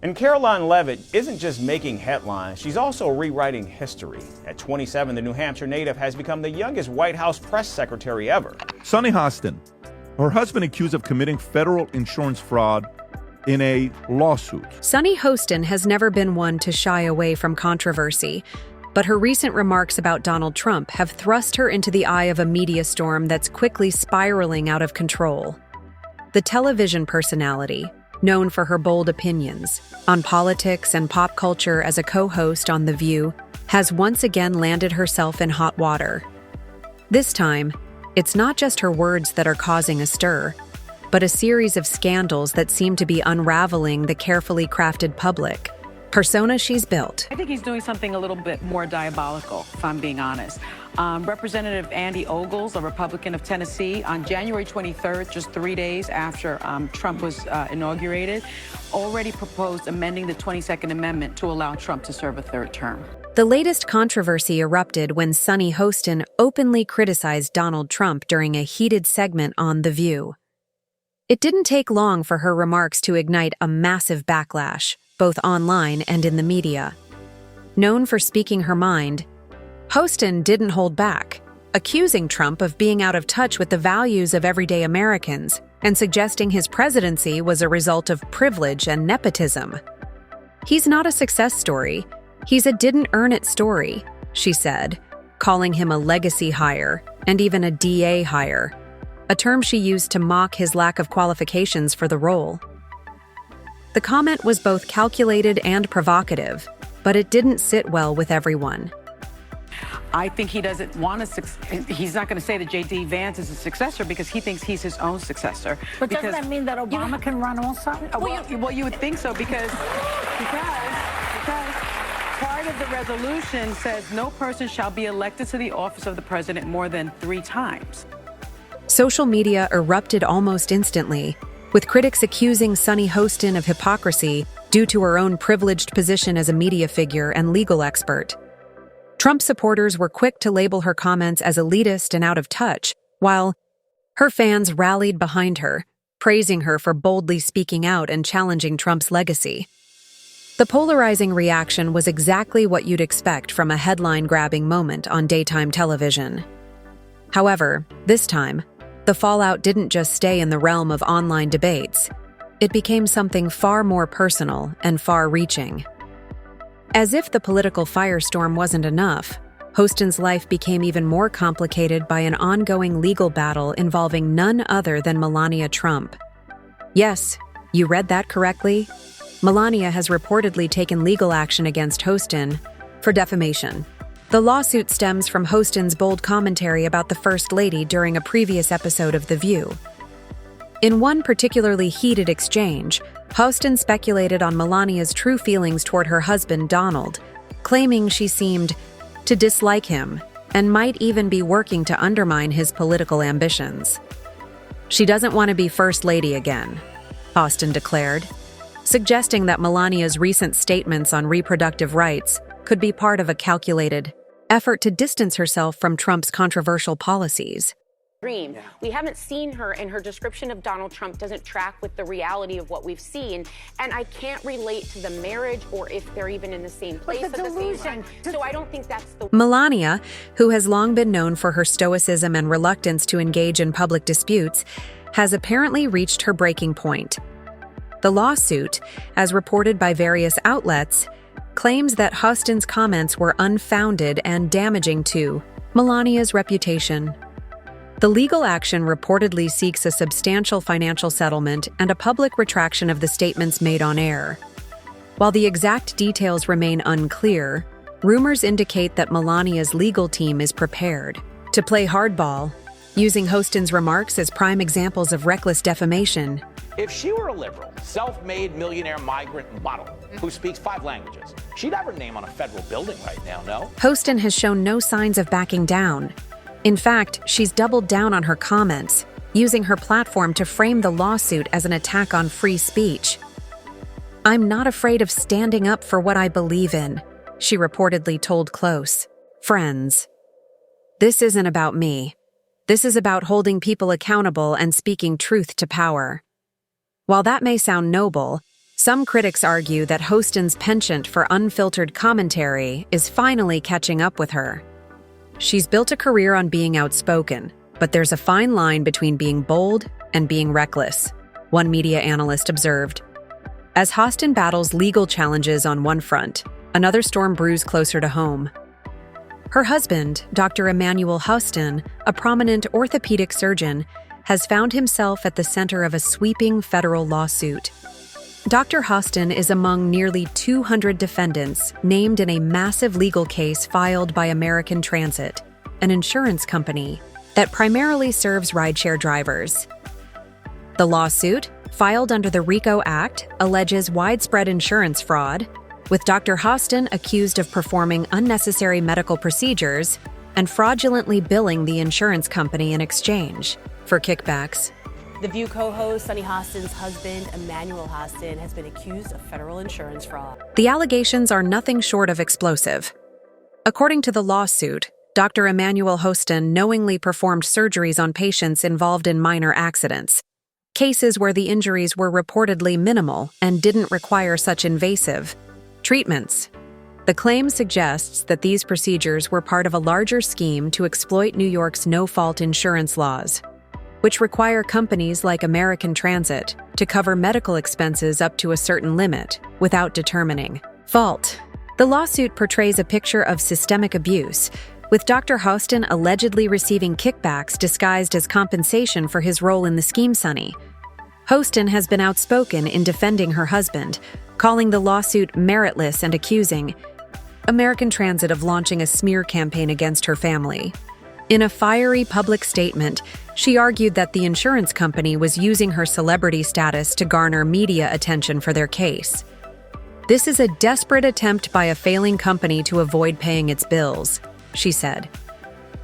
And Caroline Leavitt isn't just making headlines, she's also rewriting history. At 27, the New Hampshire native has become the youngest White House press secretary ever. Sunny Hostin, her husband accused of committing federal insurance fraud in a lawsuit. Sunny Hostin has never been one to shy away from controversy, but her recent remarks about Donald Trump have thrust her into the eye of a media storm that's quickly spiraling out of control. The television personality, known for her bold opinions on politics and pop culture as a co-host on The View, has once again landed herself in hot water. This time, it's not just her words that are causing a stir, but a series of scandals that seem to be unraveling the carefully crafted public persona she's built. I think he's doing something a little bit more diabolical, if I'm being honest. Representative Andy Ogles, a Republican of Tennessee, on January 23rd, just 3 days after Trump was inaugurated, already proposed amending the 22nd Amendment to allow Trump to serve a third term. The latest controversy erupted when Sunny Hostin openly criticized Donald Trump during a heated segment on The View. It didn't take long for her remarks to ignite a massive backlash, both online and in the media. Known for speaking her mind, Hostin didn't hold back, accusing Trump of being out of touch with the values of everyday Americans and suggesting his presidency was a result of privilege and nepotism. "He's not a success story. He's a didn't-earn-it story," she said, calling him a legacy hire and even a DA hire, a term she used to mock his lack of qualifications for the role. The comment was both calculated and provocative, but it didn't sit well with everyone. I think he doesn't want he's not going to say that J.D. Vance is a successor because he thinks he's his own successor. But doesn't that mean that Obama can run also? Well, you would think so because part of the resolution says no person shall be elected to the office of the president more than 3 times. Social media erupted almost instantly, with critics accusing Sunny Hostin of hypocrisy due to her own privileged position as a media figure and legal expert. Trump supporters were quick to label her comments as elitist and out of touch, while her fans rallied behind her, praising her for boldly speaking out and challenging Trump's legacy. The polarizing reaction was exactly what you'd expect from a headline-grabbing moment on daytime television. However, this time, the fallout didn't just stay in the realm of online debates. It became something far more personal and far-reaching. As if the political firestorm wasn't enough, Hostin's life became even more complicated by an ongoing legal battle involving none other than Melania Trump. Yes, you read that correctly. Melania has reportedly taken legal action against Hostin for defamation. The lawsuit stems from Hostin's bold commentary about the First Lady during a previous episode of The View. In one particularly heated exchange, Hostin speculated on Melania's true feelings toward her husband, Donald, claiming she seemed to dislike him and might even be working to undermine his political ambitions. "She doesn't want to be First Lady again," Hostin declared, suggesting that Melania's recent statements on reproductive rights could be part of a calculated effort to distance herself from Trump's controversial policies. We haven't seen her, and her description of Donald Trump doesn't track with the reality of what we've seen, and I can't relate to the marriage or if they're even in the same place at the same time. So I don't think that's the... Melania, who has long been known for her stoicism and reluctance to engage in public disputes, has apparently reached her breaking point. The lawsuit, as reported by various outlets, claims that Hostin's comments were unfounded and damaging to Melania's reputation. The legal action reportedly seeks a substantial financial settlement and a public retraction of the statements made on air. While the exact details remain unclear, rumors indicate that Melania's legal team is prepared to play hardball, using Hostin's remarks as prime examples of reckless defamation. If she were a liberal, self-made millionaire migrant model who speaks 5 languages, she'd have her name on a federal building right now, no? Hostin has shown no signs of backing down. In fact, she's doubled down on her comments, using her platform to frame the lawsuit as an attack on free speech. "I'm not afraid of standing up for what I believe in," she reportedly told close friends. "This isn't about me. This is about holding people accountable and speaking truth to power." While that may sound noble, Some critics argue that Hostin's penchant for unfiltered commentary is finally catching up with her. She's built a career on being outspoken, but there's a fine line between being bold and being reckless, one media analyst observed. As Hostin battles legal challenges on one front, another storm brews closer to home. Her husband, Dr. Emmanuel Hostin, a prominent orthopedic surgeon, has found himself at the center of a sweeping federal lawsuit. Dr. Hostin is among nearly 200 defendants named in a massive legal case filed by American Transit, an insurance company that primarily serves rideshare drivers. The lawsuit, filed under the RICO Act, alleges widespread insurance fraud, with Dr. Hostin accused of performing unnecessary medical procedures and fraudulently billing the insurance company in exchange for kickbacks. The View co-host Sunny Hostin's husband, Emmanuel Hostin, has been accused of federal insurance fraud. The allegations are nothing short of explosive. According to the lawsuit, Dr. Emmanuel Hostin knowingly performed surgeries on patients involved in minor accidents, cases where the injuries were reportedly minimal and didn't require such invasive treatments. The claim suggests that these procedures were part of a larger scheme to exploit New York's no-fault insurance laws, which require companies like American Transit to cover medical expenses up to a certain limit without determining fault. The lawsuit portrays a picture of systemic abuse, with Dr. Hostin allegedly receiving kickbacks disguised as compensation for his role in the scheme. Sunny Hostin has been outspoken in defending her husband, calling the lawsuit meritless and accusing American Transit of launching a smear campaign against her family. In a fiery public statement, she argued that the insurance company was using her celebrity status to garner media attention for their case. "This is a desperate attempt by a failing company to avoid paying its bills," she said.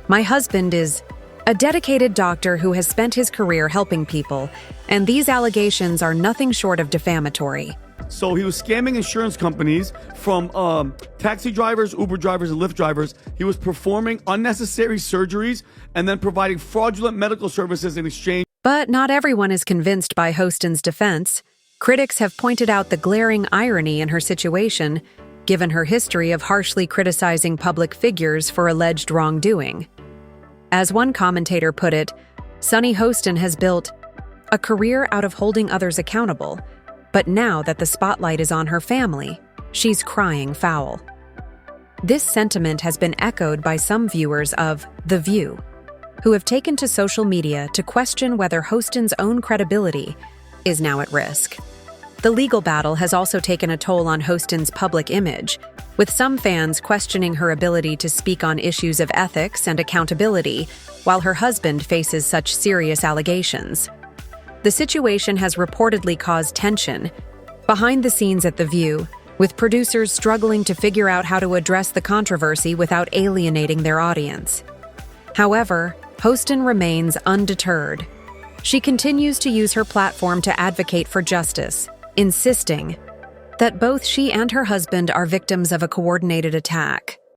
"My husband is a dedicated doctor who has spent his career helping people, and these allegations are nothing short of defamatory." So he was scamming insurance companies from taxi drivers, Uber drivers, and Lyft drivers. He was performing unnecessary surgeries and then providing fraudulent medical services in exchange. But not everyone is convinced by Hostin's defense. Critics have pointed out the glaring irony in her situation, given her history of harshly criticizing public figures for alleged wrongdoing. As one commentator put it, Sunny Hostin has built a career out of holding others accountable, but now that the spotlight is on her family, she's crying foul. This sentiment has been echoed by some viewers of The View, who have taken to social media to question whether Hostin's own credibility is now at risk. The legal battle has also taken a toll on Hostin's public image, with some fans questioning her ability to speak on issues of ethics and accountability, while her husband faces such serious allegations. The situation has reportedly caused tension behind the scenes at The View, with producers struggling to figure out how to address the controversy without alienating their audience. However, Hostin remains undeterred. She continues to use her platform to advocate for justice, insisting that both she and her husband are victims of a coordinated attack.